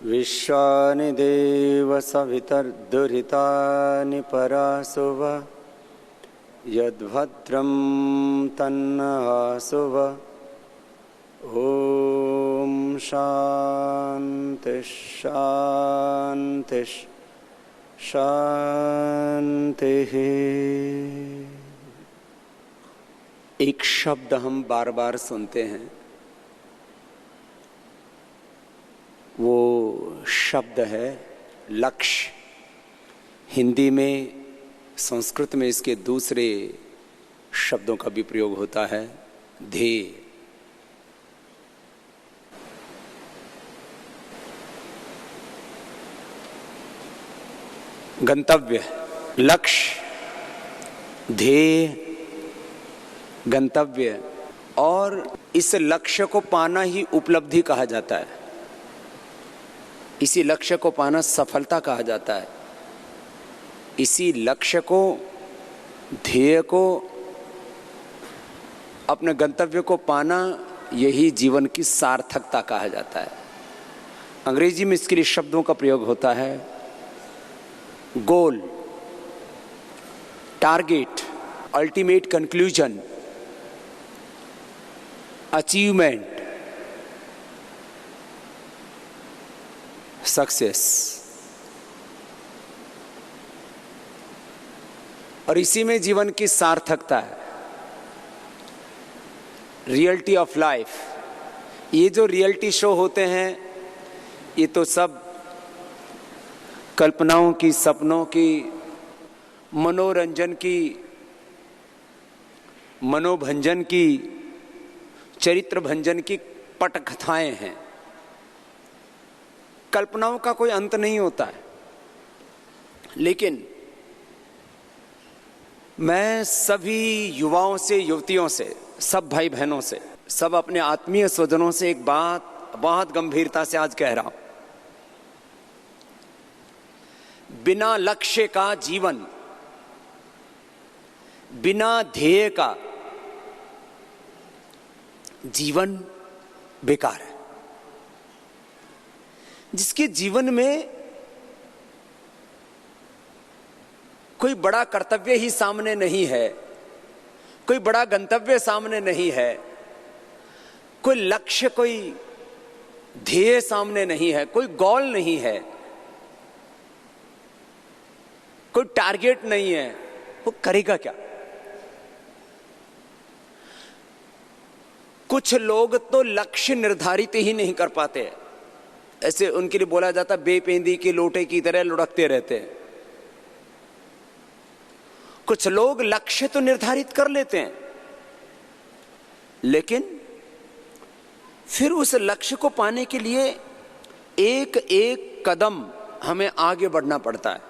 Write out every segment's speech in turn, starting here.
विश्वानि देव सवितर्दुरितानि परासुव यद्भद्रं तन्नआसुव। ओम शांति शांति शांति। एक शब्द हम बार बार सुनते हैं, वो शब्द है लक्ष्य। हिंदी में, संस्कृत में इसके दूसरे शब्दों का भी प्रयोग होता है, ध्येय। गंतव्य, लक्ष्य, ध्येय, गंतव्य, और इस लक्ष्य को पाना ही उपलब्धि कहा जाता है। इसी लक्ष्य को पाना सफलता कहा जाता है। इसी लक्ष्य को, ध्येय को, अपने गंतव्य को पाना, यही जीवन की सार्थकता कहा जाता है। अंग्रेजी में इसके लिए शब्दों का प्रयोग होता है goal, target, ultimate conclusion, achievement, success. और इसी में जीवन की सार्थकता है, रियलिटी ऑफ लाइफ। ये जो रियलिटी शो होते हैं, ये तो सब कल्पनाओं की, सपनों की, मनोरंजन की, मनोभंजन की, चरित्र भंजन की पटकथाएं हैं। कल्पनाओं का कोई अंत नहीं होता है। लेकिन मैं सभी युवाओं से, युवतियों से, सब भाई बहनों से, सब अपने आत्मीय स्वजनों से एक बात बहुत गंभीरता से आज कह रहा हूं। बिना लक्ष्य का जीवन, बिना ध्येय का जीवन बेकार है। जिसके जीवन में कोई बड़ा कर्तव्य ही सामने नहीं है, कोई बड़ा गंतव्य सामने नहीं है, कोई लक्ष्य, कोई ध्येय सामने नहीं है, कोई गोल नहीं है, कोई टारगेट नहीं है, वो करेगा क्या? कुछ लोग तो लक्ष्य निर्धारित ही नहीं कर पाते। ऐसे उनके लिए बोला जाता, बेपेंदी के लोटे की तरह लुढ़कते रहते हैं। कुछ लोग लक्ष्य तो निर्धारित कर लेते हैं, लेकिन फिर उस लक्ष्य को पाने के लिए एक एक कदम हमें आगे बढ़ना पड़ता है।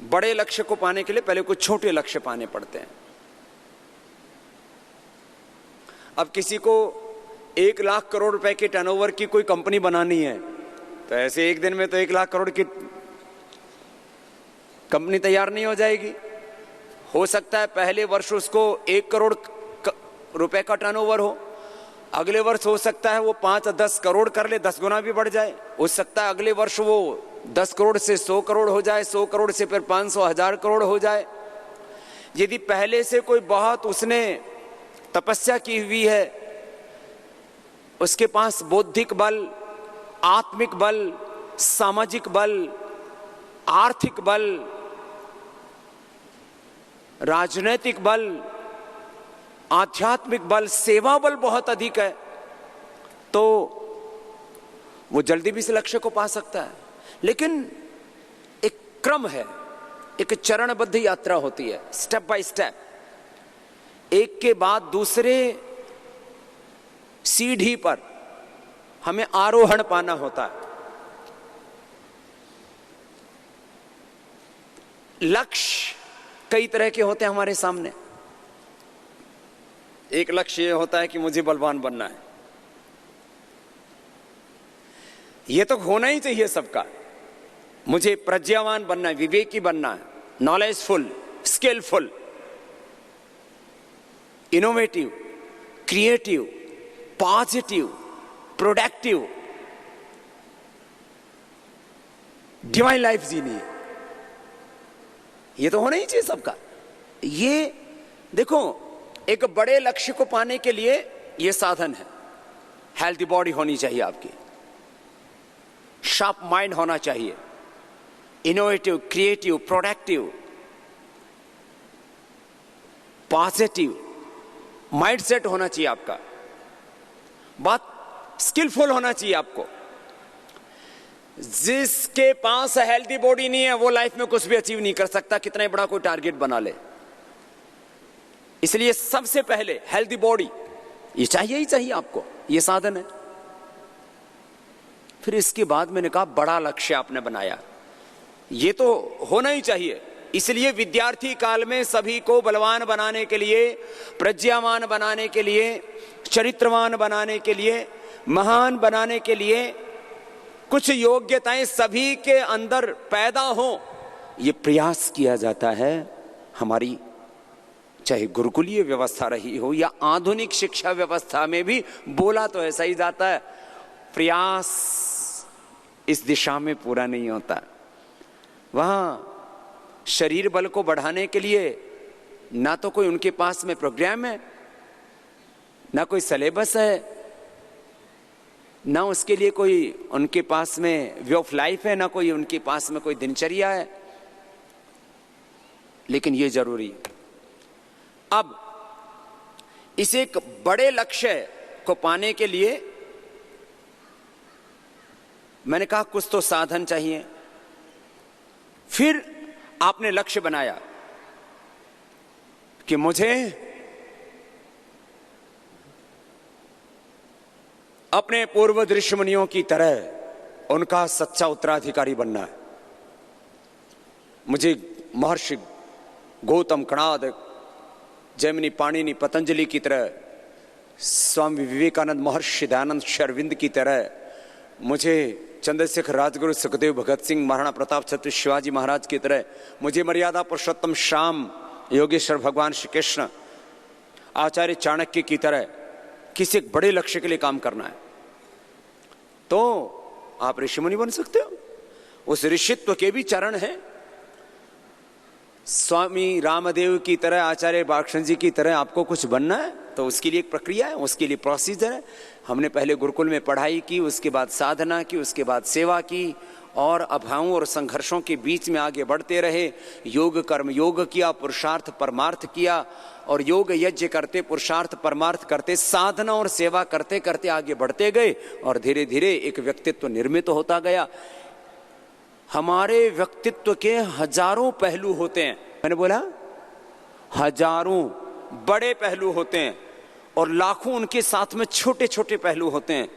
बड़े लक्ष्य को पाने के लिए पहले कुछ छोटे लक्ष्य पाने पड़ते हैं। अब किसी को 1 लाख करोड़ रुपए के टर्नओवर की कोई कंपनी बनानी है, तो ऐसे एक दिन में तो 1 लाख करोड़ की कंपनी तैयार नहीं हो जाएगी। हो सकता है पहले वर्ष उसको 1 करोड़ रुपए का टर्नओवर हो, अगले वर्ष हो सकता है वो 5-10 करोड़ कर ले, 10 गुना भी बढ़ जाए। हो सकता है अगले वर्ष वो 10 करोड़ से 100 करोड़ हो जाए, 100 करोड़ से फिर 500,000 करोड़ हो जाए। यदि पहले से कोई बहुत उसने तपस्या की हुई है, उसके पास बौद्धिक बल, आत्मिक बल, सामाजिक बल, आर्थिक बल, राजनैतिक बल, आध्यात्मिक बल, सेवा बल बहुत अधिक है, तो वो जल्दी भी इस लक्ष्य को पा सकता है। लेकिन एक क्रम है, एक चरणबद्ध यात्रा होती है, स्टेप बाय स्टेप, एक के बाद दूसरे सीढ़ी पर हमें आरोहण पाना होता है। लक्ष्य कई तरह के होते हैं हमारे सामने। एक लक्ष्य ये होता है कि मुझे बलवान बनना है, ये तो होना ही चाहिए सबका। मुझे प्रज्ञावान बनना है, विवेकी बनना है, knowledgeful, skillful, innovative, creative, positive, productive, divine life जीनी है। ये तो होना ही चाहिए सबका। ये देखो, एक बड़े लक्ष्य को पाने के लिए ये साधन है। हेल्थी बॉडी होनी चाहिए आपकी, शार्प माइंड होना चाहिए, innovative, creative, productive, positive mindset होना चाहिए आपका, बहुत स्किलफुल होना चाहिए आपको। जिसके पास हेल्थी बॉडी नहीं है वो लाइफ में कुछ भी अचीव नहीं कर सकता, कितना ही बड़ा कोई टारगेट बना ले। इसलिए सबसे पहले हेल्थी बॉडी ये चाहिए ही चाहिए आपको, ये साधन है। फिर इसके बाद मैंने कहा बड़ा लक्ष्य आपने बनाया, ये तो होना ही चाहिए। इसलिए विद्यार्थी काल में सभी को बलवान बनाने के लिए, प्रज्ञावान बनाने के लिए, चरित्रवान बनाने के लिए, महान बनाने के लिए कुछ योग्यताएं सभी के अंदर पैदा हो, ये प्रयास किया जाता है। हमारी चाहे गुरुकुलीय व्यवस्था रही हो या आधुनिक शिक्षा व्यवस्था में भी बोला तो ऐसा ही जाता है, प्रयास इस दिशा में पूरा नहीं होता। वहां शरीर बल को बढ़ाने के लिए ना तो कोई उनके पास में प्रोग्राम है, ना कोई सिलेबस है, ना उसके लिए कोई उनके पास में वे ऑफ लाइफ है, ना कोई उनके पास में कोई दिनचर्या है। लेकिन ये जरूरी है। अब इस एक बड़े लक्ष्य को पाने के लिए मैंने कहा कुछ तो साधन चाहिए। फिर आपने लक्ष्य बनाया कि मुझे अपने पूर्व ऋषि मुनियों की तरह उनका सच्चा उत्तराधिकारी बनना है। मुझे महर्षि गौतम, कणाद, जैमिनी, पाणिनि, पतंजलि की तरह, स्वामी विवेकानंद, महर्षि दयानंद, अरविंद की तरह, मुझे चंद्रशेखर, राजगुरु, सुखदेव, भगत सिंह, महाराणा प्रताप, छत्रपति शिवाजी महाराज की तरह, मुझे मर्यादा पुरुषोत्तम श्याम, योगेश्वर भगवान श्री कृष्ण, आचार्य चाणक्य की तरह किसी एक बड़े लक्ष्य के लिए काम करना है। तो आप ऋषि मुनि बन सकते हो। उस ऋषित्व के भी चरण हैं। स्वामी रामदेव की तरह, आचार्य बालकृष्ण जी की तरह आपको कुछ बनना है तो उसके लिए एक प्रक्रिया है, उसके लिए प्रोसीजर है। हमने पहले गुरुकुल में पढ़ाई की, उसके बाद साधना की, उसके बाद सेवा की, और अभावों और संघर्षों के बीच में आगे बढ़ते रहे। योग कर्म योग किया, पुरुषार्थ परमार्थ किया, और योग यज्ञ करते, पुरुषार्थ परमार्थ करते, साधना और सेवा करते करते आगे बढ़ते गए, और धीरे धीरे एक व्यक्तित्व निर्मित होता गया। हमारे व्यक्तित्व के हजारों पहलू होते हैं। मैंने बोला हजारों बड़े पहलू होते हैं और लाखों उनके साथ में छोटे छोटे पहलू होते हैं।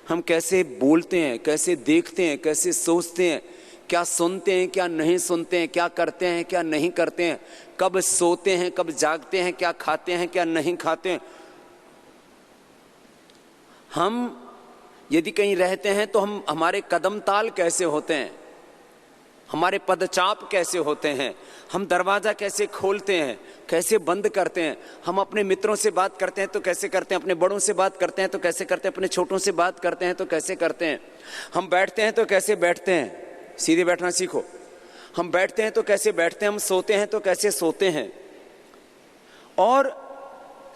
हम कैसे बोलते हैं, कैसे देखते हैं, कैसे सोचते हैं, क्या सुनते हैं, क्या नहीं सुनते हैं, क्या करते हैं, क्या नहीं करते हैं, कब सोते हैं, कब जागते हैं, क्या खाते हैं, क्या नहीं खाते हैं। हम यदि कहीं रहते हैं तो हमारे कदम ताल कैसे होते हैं, हमारे पदचाप कैसे होते हैं, हम दरवाजा कैसे खोलते हैं, कैसे बंद करते हैं, हम अपने मित्रों से बात करते हैं तो कैसे करते हैं, अपने बड़ों से बात करते हैं तो कैसे करते हैं, अपने छोटों से बात करते हैं तो कैसे करते हैं, हम बैठते हैं तो कैसे बैठते हैं, सीधे बैठना सीखो। हम बैठते हैं तो कैसे बैठते हैं, हम सोते हैं तो कैसे सोते हैं, और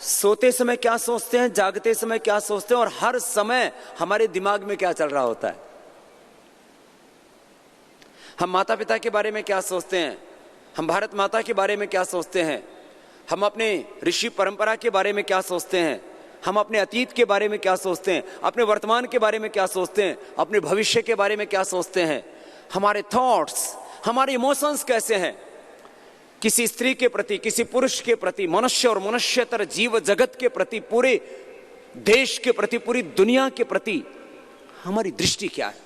सोते समय क्या सोचते हैं, जागते समय क्या सोचते हैं, और हर समय हमारे दिमाग में क्या चल रहा होता है। हम माता पिता के बारे में क्या सोचते हैं, हम भारत माता के बारे में क्या सोचते हैं, हम अपने ऋषि परंपरा के बारे में क्या सोचते हैं, हम अपने अतीत के बारे में क्या सोचते हैं, अपने वर्तमान के बारे में क्या सोचते हैं, अपने भविष्य के बारे में क्या सोचते हैं, हमारे थॉट्स, हमारे इमोशंस कैसे हैं, किसी स्त्री के प्रति, किसी पुरुष के प्रति, मनुष्य और मनुष्यतर जीव जगत के प्रति, पूरे देश के प्रति, पूरी दुनिया के प्रति हमारी दृष्टि क्या है।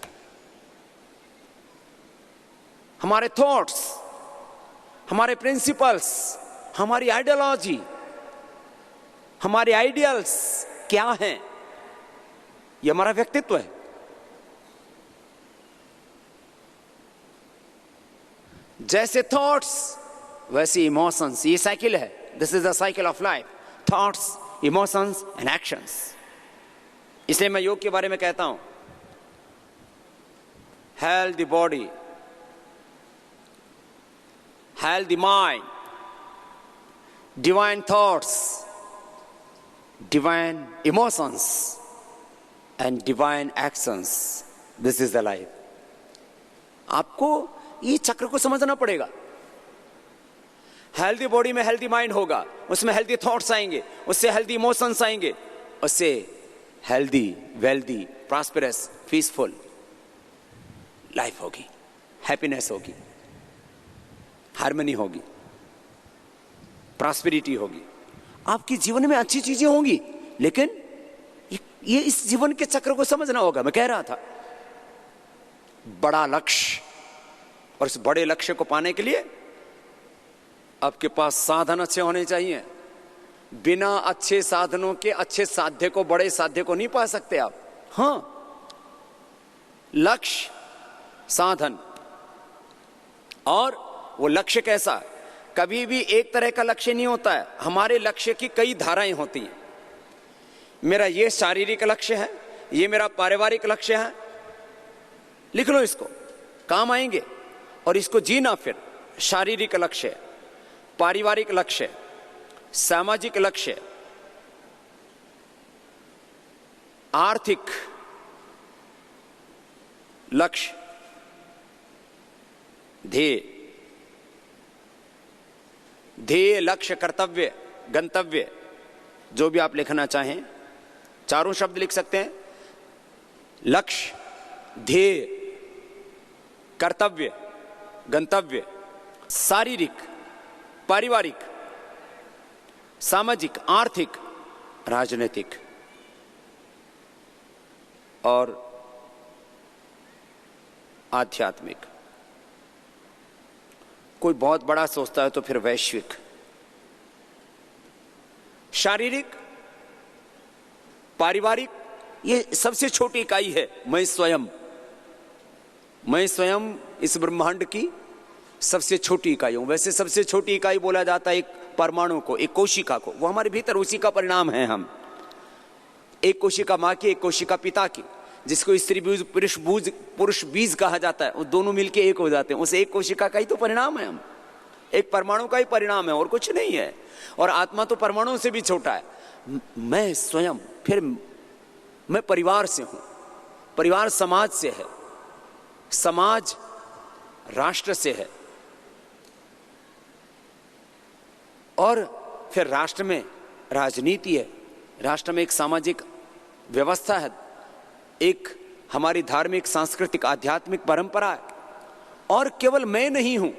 हमारे थॉट्स, हमारे प्रिंसिपल्स, हमारी आइडियोलॉजी, हमारे आइडियल्स क्या हैं, ये हमारा व्यक्तित्व है। जैसे थॉट्स वैसे इमोशंस, ये साइकिल है। This is the cycle of life, thoughts, emotions and actions. इसलिए मैं योग के बारे में कहता हूं, health the body, health the mind, divine thoughts, divine emotions and divine actions, this is the life. आपको ये चक्र को समझना पड़ेगा। हेल्दी बॉडी में हेल्दी माइंड होगा, उसमें हेल्दी थॉट्स आएंगे, उससे हेल्दी इमोशंस आएंगे, उससे healthy, wealthy, prosperous, peaceful life होगी, हैप्पीनेस होगी, हार्मनी होगी, प्रॉस्पेरिटी होगी, आपके जीवन में अच्छी चीजें होंगी। लेकिन ये इस जीवन के चक्र को समझना होगा। मैं कह रहा था बड़ा लक्ष्य, और इस बड़े लक्ष्य को पाने के लिए आपके पास साधन अच्छे होने चाहिए। बिना अच्छे साधनों के अच्छे साध्य को, बड़े साध्य को नहीं पा सकते आप। हां, लक्ष्य, साधन, और वो लक्ष्य कैसा, कभी भी एक तरह का लक्ष्य नहीं होता है। हमारे लक्ष्य की कई धाराएं होती हैं। मेरा ये शारीरिक लक्ष्य है, ये मेरा पारिवारिक लक्ष्य है, लिख लो इसको, काम आएंगे। और इसको जीना फिर शारीरिक लक्ष्य, पारिवारिक लक्ष्य, सामाजिक लक्ष्य, आर्थिक लक्ष्य, ध्येय, ध्येय, लक्ष्य, कर्तव्य, गंतव्य, जो भी आप लिखना चाहें, चारों शब्द लिख सकते हैं। लक्ष्य, ध्येय, कर्तव्य, गंतव्य, शारीरिक, पारिवारिक, सामाजिक, आर्थिक, राजनीतिक और आध्यात्मिक। कोई बहुत बड़ा सोचता है तो फिर वैश्विक। शारीरिक, पारिवारिक, ये सबसे छोटी इकाई है। मैं स्वयं इस ब्रह्मांड की सबसे छोटी इकाई हूं। वैसे सबसे छोटी इकाई बोला जाता है एक परमाणु को, एक कोशिका को। वो हमारे भीतर उसी का परिणाम है। हम एक कोशिका मां की, एक कोशिका पिता की, जिसको स्त्री बीज, पुरुष बीज कहा जाता है। वो दोनों मिलके एक हो जाते हैं। उस एक कोशिका का ही तो परिणाम है हम, एक परमाणु का ही परिणाम है, और कुछ नहीं है। और आत्मा तो परमाणु से भी छोटा है। मैं स्वयं, फिर मैं परिवार से हूं, परिवार समाज से है, समाज राष्ट्र से है, और फिर राष्ट्र में राजनीति है, राष्ट्र में एक सामाजिक व्यवस्था है, एक हमारी धार्मिक, सांस्कृतिक, आध्यात्मिक परंपरा है। और केवल मैं नहीं हूं,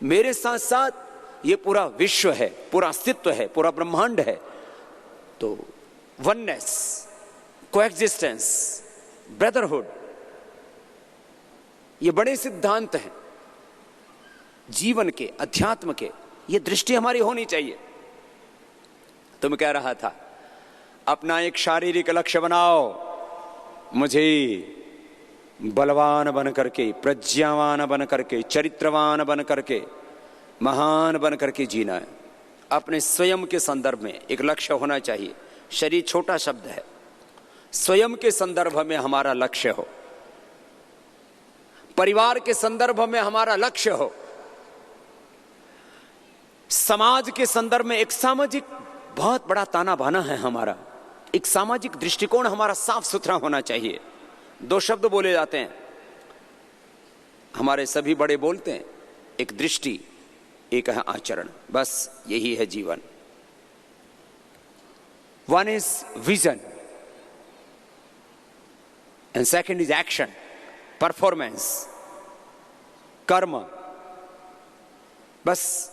मेरे साथ साथ ये पूरा विश्व है, पूरा अस्तित्व है, पूरा ब्रह्मांड है। तो वननेस, कोएग्जिस्टेंस, ब्रदरहुड, ये बड़े सिद्धांत हैं जीवन के, अध्यात्म के। ये दृष्टि हमारी होनी चाहिए। तो मैं कह रहा था, अपना एक शारीरिक लक्ष्य बनाओ। मुझे बलवान बन करके, प्रज्ञावान बन करके, चरित्रवान बन करके, महान बन करके जीना है। अपने स्वयं के संदर्भ में एक लक्ष्य होना चाहिए। शरीर छोटा शब्द है, स्वयं के संदर्भ में हमारा लक्ष्य हो, परिवार के संदर्भ में हमारा लक्ष्य हो, समाज के संदर्भ में एक सामाजिक बहुत बड़ा ताना बाना है हमारा, एक सामाजिक दृष्टिकोण हमारा साफ सुथरा होना चाहिए। दो शब्द बोले जाते हैं, हमारे सभी बड़े बोलते हैं, एक दृष्टि, एक है आचरण। बस यही है जीवन। One is vision and second is action, performance, कर्म। बस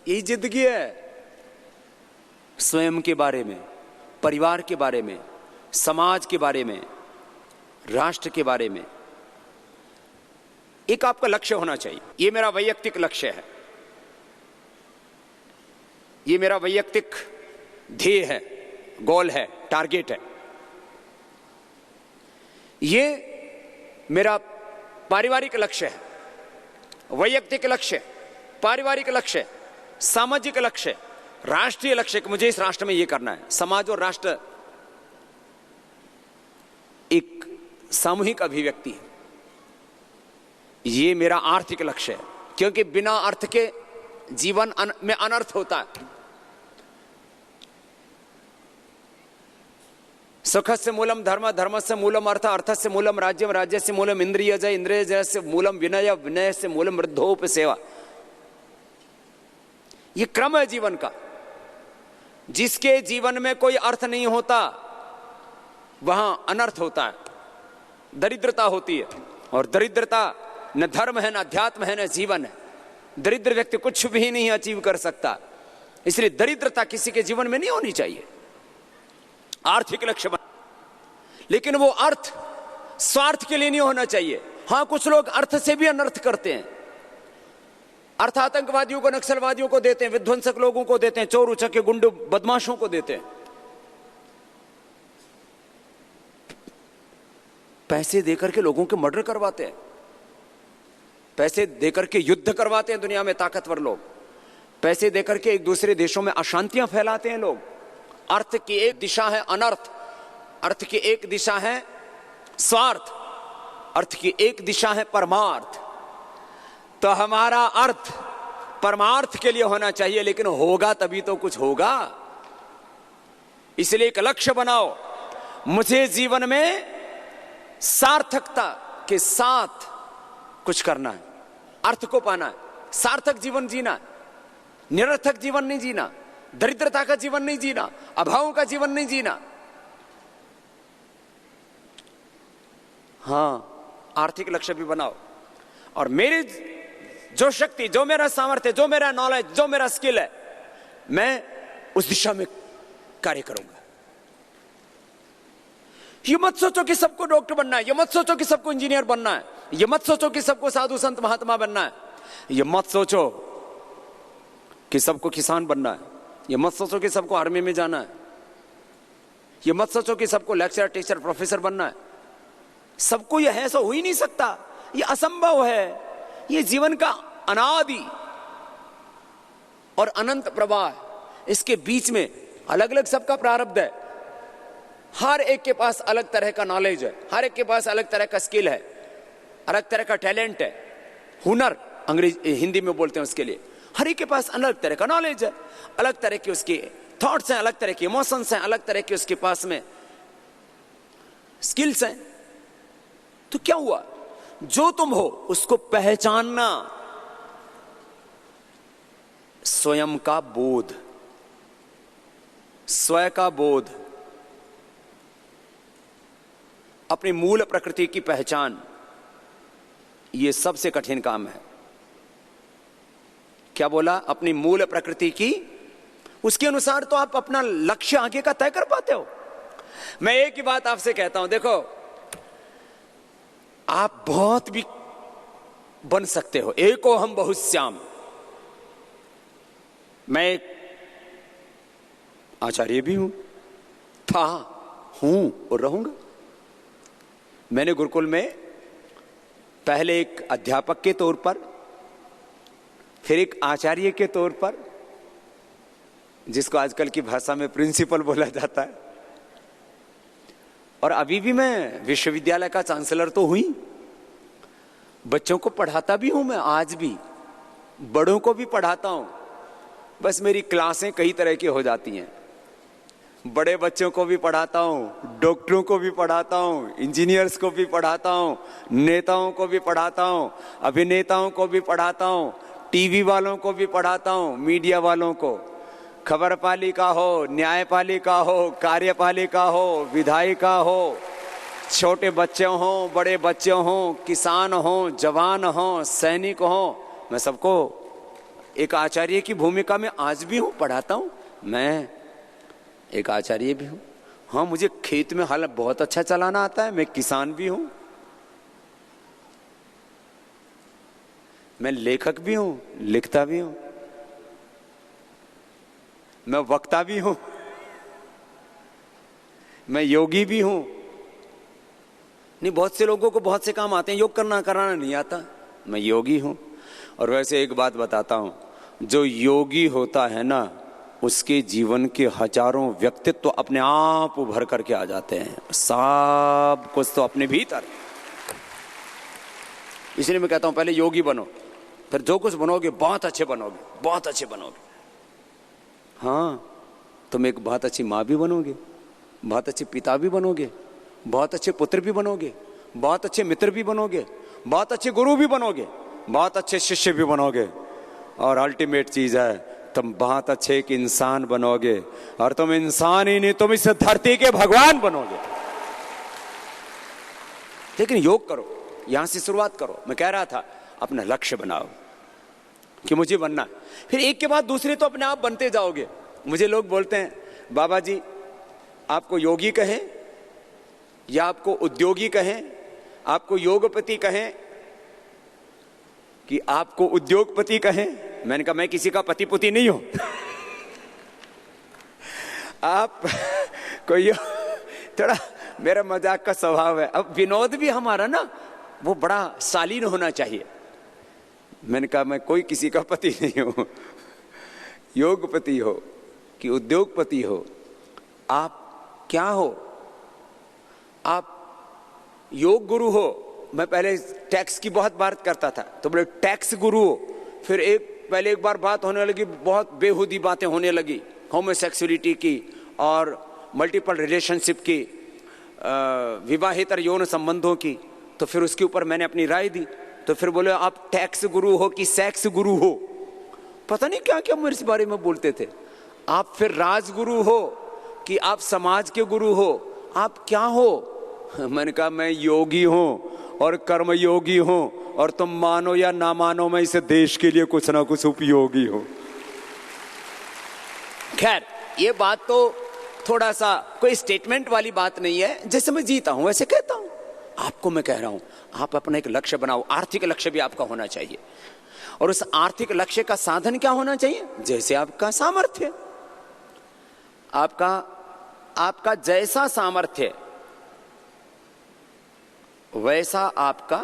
यही जिंदगी है। स्वयं के बारे में, परिवार के बारे में, समाज के बारे में, राष्ट्र के बारे में एक आपका लक्ष्य होना चाहिए। ये मेरा वैयक्तिक लक्ष्य है, ये मेरा वैयक्तिक ध्येय है, गोल है, टारगेट है। ये मेरा पारिवारिक लक्ष्य है, वैयक्तिक लक्ष्य, पारिवारिक लक्ष्य, सामाजिक लक्ष्य, राष्ट्रीय लक्ष्य कि मुझे इस राष्ट्र में ये करना है। समाज और राष्ट्र एक सामूहिक अभिव्यक्ति है। ये मेरा आर्थिक लक्ष्य है, क्योंकि बिना अर्थ के जीवन में अनर्थ होता है। सुखस्य मूलम धर्म, धर्मस्य मूलम अर्थ, अर्थस्य मूलम राज्यम, राज्यस्य मूलम इंद्रियजय, इंद्रियजयस्य मूलम विनय, विनयस्य मूलम वृद्धोपसेवा। ये क्रम है जीवन का। जिसके जीवन में कोई अर्थ नहीं होता वहां अनर्थ होता है, दरिद्रता होती है। और दरिद्रता न धर्म है, न अध्यात्म है, न जीवन है। दरिद्र व्यक्ति कुछ भी नहीं अचीव कर सकता। इसलिए दरिद्रता किसी के जीवन में नहीं होनी चाहिए। आर्थिक लक्ष्य बना, लेकिन वो अर्थ स्वार्थ के लिए नहीं होना चाहिए। हां, कुछ लोग अर्थ से भी अनर्थ करते हैं। अर्थ आतंकवादियों को, नक्सलवादियों को देते हैं, विध्वंसक लोगों को देते हैं, चोर उचक्के गुंडे बदमाशों को देते हैं। पैसे देकर के लोगों के मर्डर करवाते हैं, पैसे देकर के युद्ध करवाते हैं दुनिया में ताकतवर लोग, पैसे देकर के एक दूसरे देशों में अशांतियां फैलाते हैं लोग। अर्थ की एक दिशा है अनर्थ, अर्थ की एक दिशा है स्वार्थ, अर्थ की एक दिशा है परमार्थ। तो हमारा अर्थ परमार्थ के लिए होना चाहिए, लेकिन होगा तभी तो कुछ होगा। इसलिए एक लक्ष्य बनाओ, मुझे जीवन में सार्थकता के साथ कुछ करना है, अर्थ को पाना है, सार्थक जीवन जीना है, निरर्थक जीवन नहीं जीना, दरिद्रता का जीवन नहीं जीना, अभाव का जीवन नहीं जीना। हां, आर्थिक लक्ष्य भी बनाओ। और मेरी जो शक्ति, जो मेरा सामर्थ्य, जो मेरा नॉलेज, जो मेरा स्किल है, मैं उस दिशा में कार्य करूंगा। ये मत सोचो कि सबको डॉक्टर बनना है, ये मत सोचो कि सबको इंजीनियर बनना है, ये मत सोचो कि सबको साधु संत महात्मा बनना है, ये मत सोचो कि सबको किसान बनना है, ये मत सोचो कि सबको आर्मी में जाना है, ये मत सोचो कि सबको लेक्चरर, टीचर, प्रोफेसर बनना है। सबको यह है, ऐसा हो ही नहीं सकता, ये असंभव है। ये जीवन का अनादि और अनंत प्रवाह है। इसके बीच में अलग अलग सबका प्रारब्ध है। हर एक के पास अलग तरह का नॉलेज है, हर एक के पास अलग तरह का स्किल है, अलग तरह का टैलेंट है, हुनर हिंदी में बोलते हैं उसके लिए। हर एक के पास अलग तरह का नॉलेज है, अलग तरह के उसके थॉट्स हैं, अलग तरह के इमोशंस हैं, अलग तरह के उसके पास में स्किल्स हैं। तो क्या हुआ, जो तुम हो उसको पहचानना, स्वयं का बोध, स्वयं का बोध, अपनी मूल प्रकृति की पहचान, यह सबसे कठिन काम है। क्या बोला? अपनी मूल प्रकृति की, उसके अनुसार तो आप अपना लक्ष्य आगे का तय कर पाते हो। मैं एक ही बात आपसे कहता हूं, देखो, आप बहुत भी बन सकते हो, एको हम बहुश्याम। मैं एक आचार्य भी हूं, था, हूं और रहूंगा। मैंने गुरुकुल में पहले एक अध्यापक के तौर पर, फिर एक आचार्य के तौर पर, जिसको आजकल की भाषा में प्रिंसिपल बोला जाता है, और अभी भी मैं विश्वविद्यालय का चांसलर तो हुई। बच्चों को पढ़ाता भी हूं मैं, आज भी बड़ों को भी पढ़ाता हूं। बस मेरी क्लासें कई तरह की हो जाती हैं। बड़े बच्चों को भी पढ़ाता हूं, डॉक्टरों को भी पढ़ाता हूं, इंजीनियर्स को भी पढ़ाता हूं, नेताओं को भी पढ़ाता हूं, अभिनेताओं को भी पढ़ाता हूं, टीवी वालों को भी पढ़ाता हूं, मीडिया वालों को, खबरपालिका हो, न्यायपालिका हो, कार्यपालिका हो, विधायिका हो, छोटे बच्चे हो, बड़े बच्चे हो, किसान हो, जवान हो, सैनिक हो, मैं सबको एक आचार्य की भूमिका में आज भी हूं, पढ़ाता हूं। मैं एक आचार्य भी हूं। हाँ, मुझे खेत में हल बहुत अच्छा चलाना आता है, मैं किसान भी हूं, मैं लेखक भी हूं, लिखता भी हूं, मैं वक्ता भी हूं, मैं योगी भी हूं। नहीं, बहुत से लोगों को बहुत से काम आते हैं, योग कराना नहीं आता, मैं योगी हूं। और वैसे एक बात बताता हूं, जो योगी होता है ना, उसके जीवन के हजारों व्यक्तित्व अपने आप उभर करके आ जाते हैं, सब कुछ तो अपने भीतर। इसलिए मैं कहता हूं पहले योगी बनो, फिर जो कुछ बनोगे बहुत अच्छे बनोगे, बहुत अच्छे बनोगे। हाँ, तुम एक बहुत अच्छी माँ भी बनोगे, बहुत अच्छे पिता भी बनोगे, बहुत अच्छे पुत्र भी बनोगे, बहुत अच्छे मित्र भी बनोगे, बहुत अच्छे गुरु भी बनोगे, बहुत अच्छे शिष्य भी बनोगे, और अल्टीमेट चीज है तुम बहुत अच्छे एक इंसान बनोगे। और तुम इंसान ही नहीं, तुम इस धरती के भगवान बनोगे। लेकिन योग करो, यहां से शुरुआत करो। मैं कह रहा था अपना लक्ष्य बनाओ कि मुझे बनना, फिर एक के बाद दूसरे तो अपने आप बनते जाओगे। मुझे लोग बोलते हैं बाबा जी आपको योगी कहें या आपको उद्योगी कहें, आपको योगपति कहें कि आपको उद्योगपति कहें। मैंने कहा मैं किसी का पति पुति नहीं हूं। आप कोई थोड़ा, मेरा मजाक का स्वभाव है। अब विनोद भी हमारा ना वो बड़ा शालीन होना चाहिए। मैंने कहा मैं कोई किसी का पति नहीं हूं। योगपति हो कि उद्योगपति हो, आप क्या हो? आप योग गुरु हो। मैं पहले टैक्स की बहुत बात करता था, तो बोले टैक्स गुरु हो। फिर पहले एक बार बात होने लगी, बहुत बेहुदी बातें होने लगी, होमोसेक्सुअलिटी की और मल्टीपल रिलेशनशिप की, विवाहेतर यौन संबंधों की। तो फिर उसके ऊपर मैंने अपनी राय दी। तो फिर बोले आप टैक्स गुरु हो कि सेक्स गुरु हो, पता नहीं क्या क्या मेरे इस बारे में बोलते थे। आप फिर राजगुरु हो कि आप समाज के गुरु हो, आप क्या हो? मैंने कहा मैं योगी हूं और कर्म योगी हूं, और तुम मानो या ना मानो मैं इस देश के लिए कुछ ना कुछ उपयोगी हूं। खैर ये बात तो थोड़ा सा कोई स्टेटमेंट वाली बात नहीं है, जैसे मैं जीता हूं वैसे कहता हूं। आपको मैं कह रहा हूं आप अपना एक लक्ष्य बनाओ। आर्थिक लक्ष्य भी आपका होना चाहिए, और उस आर्थिक लक्ष्य का साधन क्या होना चाहिए? जैसे आपका सामर्थ्य, आपका जैसा सामर्थ्य वैसा आपका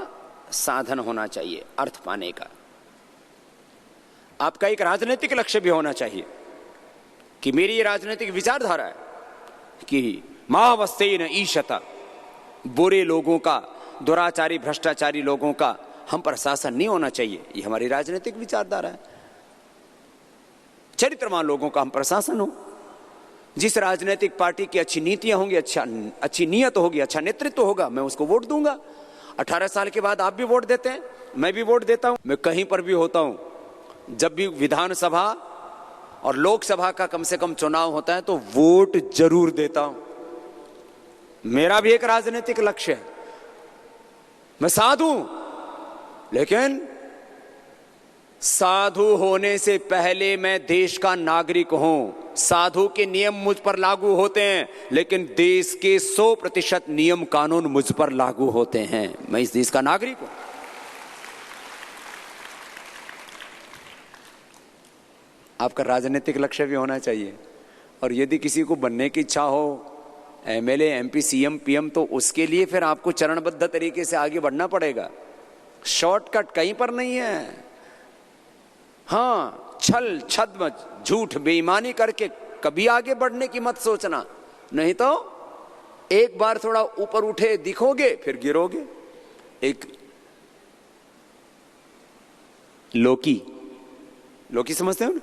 साधन होना चाहिए अर्थ पाने का। आपका एक राजनीतिक लक्ष्य भी होना चाहिए कि मेरी ये राजनीतिक विचारधारा है कि मावस्तेन ईशता, बुरे लोगों का, दुराचारी भ्रष्टाचारी लोगों का हम पर शासन नहीं होना चाहिए। ये हमारी राजनीतिक विचारधारा है। चरित्रवान लोगों का हम पर शासन हो। जिस राजनीतिक पार्टी की अच्छी नीतियां होंगी, अच्छी नीयत होगी, अच्छा नेतृत्व होगा, मैं उसको वोट दूंगा। 18 साल के बाद आप भी वोट देते हैं, मैं भी वोट देता हूं। मैं कहीं पर भी होता हूं, जब भी विधानसभा और लोकसभा का कम से कम चुनाव होता है तो वोट जरूर देता हूं। मेरा भी एक राजनीतिक लक्ष्य है। मैं साधु हूं, लेकिन साधु होने से पहले मैं देश का नागरिक हूं। साधु के नियम मुझ पर लागू होते हैं, लेकिन देश के 100% नियम कानून मुझ पर लागू होते हैं। मैं इस देश का नागरिक हूं। आपका राजनीतिक लक्ष्य भी होना चाहिए। और यदि किसी को बनने की इच्छा हो, एमएलए, एमपी, सीएम, पीएम, तो उसके लिए फिर आपको चरणबद्ध तरीके से आगे बढ़ना पड़ेगा। शॉर्टकट कहीं पर नहीं है। हाँ, छल, छद्म, झूठ, बेईमानी करके कभी आगे बढ़ने की मत सोचना, नहीं तो एक बार थोड़ा ऊपर उठे दिखोगे फिर गिरोगे। एक लोकी समझते हो ना?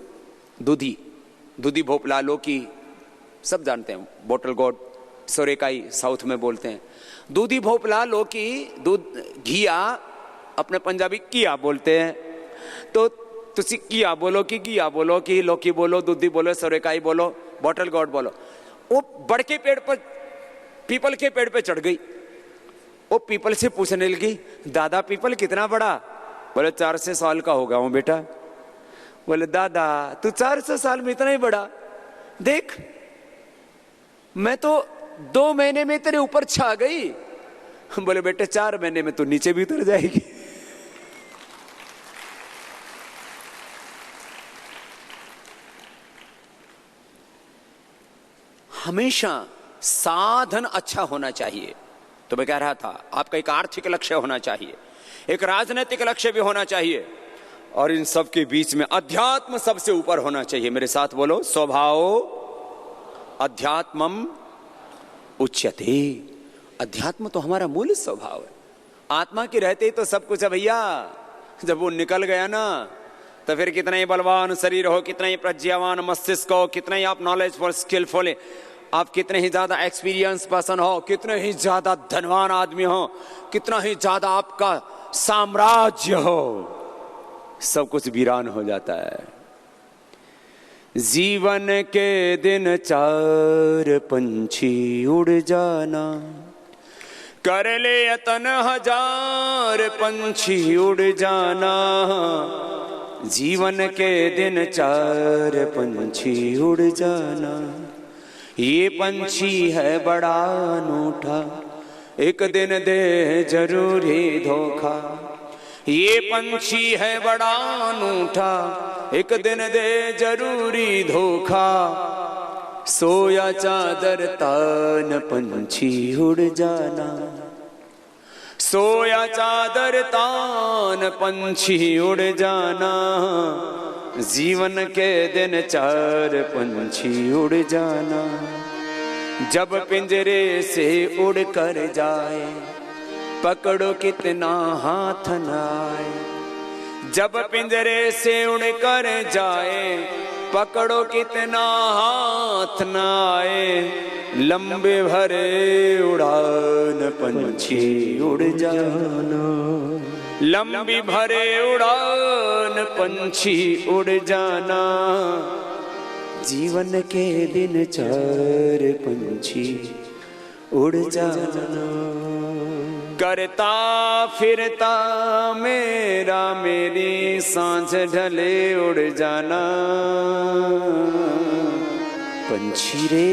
दूधी भोपला, लौकी सब जानते हैं। बोटल गोड, सोरेकाई साउथ में बोलते हैं। दूधी भोपला, लौकी, दूध, घिया अपने पंजाबी किया बोलते हैं। तो तुसी किया बोलो कि घिया बोलो कि लौकी बोलो, दूधी बोलो, सोरेकाई बोलो, बोटल गोड बोलो। वो बड़ के पेड़ पर, पीपल के पेड़ पे चढ़ गई। वो पीपल से पूछने लगी, दादा पीपल कितना बड़ा? बोले 400 साल का होगा हूं बेटा। बोले दादा तू 400 साल में इतना ही बड़ा? देख मैं तो 2 महीने में तेरे ऊपर छा गई। बोले बेटे 4 महीने में तो नीचे भी उतर जाएगी। हमेशा साधन अच्छा होना चाहिए। तो मैं कह रहा था आपका एक आर्थिक लक्ष्य होना चाहिए, एक राजनीतिक लक्ष्य भी होना चाहिए, और इन सब के बीच में अध्यात्म सबसे ऊपर होना चाहिए। मेरे साथ बोलो, स्वभाव अध्यात्मम उच्यते। अध्यात्म तो हमारा मूल स्वभाव है। आत्मा के रहते ही तो सब कुछ है भैया। जब वो निकल गया ना तो फिर कितना ही बलवान शरीर हो, कितना ही प्रज्ञावान मस्तिष्क हो, कितना ही आप नॉलेजफुल स्किलफुल, आप कितने ही ज्यादा एक्सपीरियंस पर्सन हो, कितने ही ज्यादा धनवान आदमी हो, कितना ही ज्यादा आपका साम्राज्य हो, सब कुछ वीरान हो जाता है। जीवन के दिन 4 पंछी उड़ जाना, कर ले यतन 1000 पंछी उड़ जाना। जीवन के दिन 4 पंछी उड़ जाना। ये पंछी है बड़ा अनूठा, एक दिन दे जरूरी धोखा। ये पंछी है बड़ा अनूठा, एक दिन दे जरूरी धोखा। सोया चादर तान पंछी उड़ जाना, सोया चादर तान पंछी उड़ जाना। जीवन के दिन 4 पंछी उड़ जाना। जब पिंजरे से उड़ कर जाए, पकड़ो कितना हाथ न आए। जब पिंजरे से उड़ कर जाए, पकड़ो कितना हाथ न आए। लंबे भरे उड़ान पंछी उड़ जाना, लंबी भरे उड़ान पंछी उड़ जाना। जीवन के दिन 4 पंछी उड़ जाना। करता फिरता मेरा मेरी सांझ ढले उड़ जाना। पंछी रे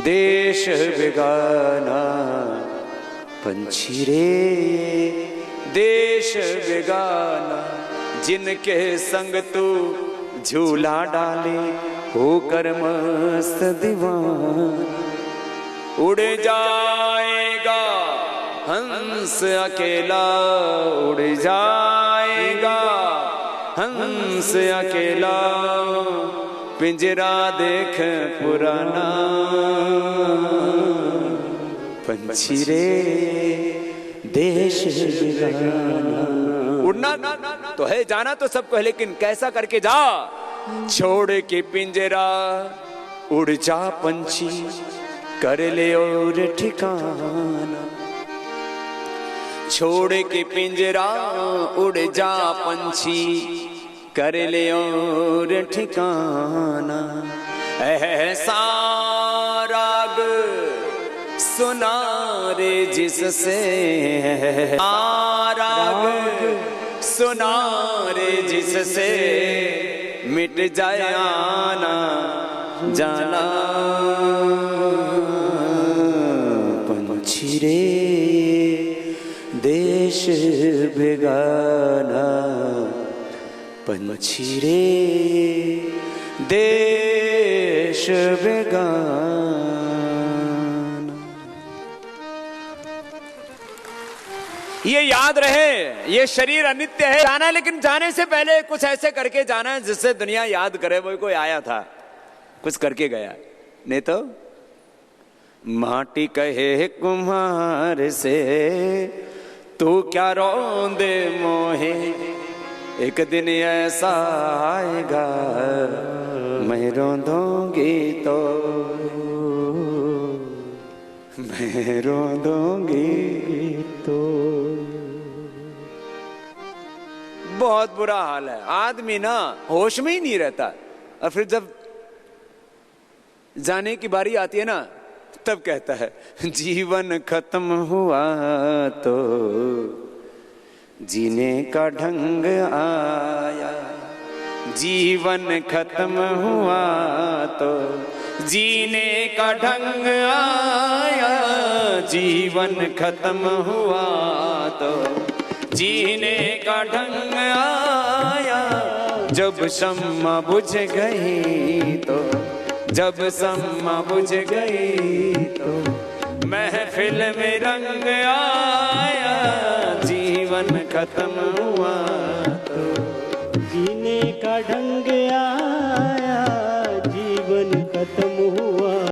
देश बेगाना, पंछी रे देश बेगाना। जिनके संग तू झूला डाले, होकर मस्त दीवाना। उड़ जाएगा हंस अकेला, उड़ जाएगा हंस अकेला। पिंजरा देख पुराना। पंछी रे देश बेगाना। उड़ना तो है, जाना तो सबको है, लेकिन कैसा करके जा। छोड़ के पिंजरा उड़ जा पंछी, कर ले और ठिकाना। छोड़ के पिंजरा उड़ जा पंछी, कर ले और ठिकाना। ऐसा राग सुना रे जिससे, राग सुना रे जिससे मिट जाए आना जाना। पंछी रे देश बेगाना, पंछी रे देश बेगाना। ये याद रहे, ये शरीर अनित्य है। जाना, लेकिन जाने से पहले कुछ ऐसे करके जाना है जिससे दुनिया याद करे वो कोई आया था, कुछ करके गया। नहीं तो माटी कहे कुम्हार से, तू क्या रोंदे मोहे। एक दिन ऐसा आएगा मैं रोंदूंगी तो, मैं रोंदूंगी तो। बहुत बुरा हाल है। आदमी ना होश में ही नहीं रहता, और फिर जब जाने की बारी आती है ना, तब कहता है जीवन खत्म हुआ तो जीने का ढंग आया। जीवन खत्म हुआ तो जीने का ढंग आया। जीवन खत्म हुआ तो जीने का ढंग आया। जब शम्मा बुझ गई तो, जब शम्मा बुझ गई तो महफिल में रंग आया। जीवन जीवन खत्म हुआ तो जीने का ढंग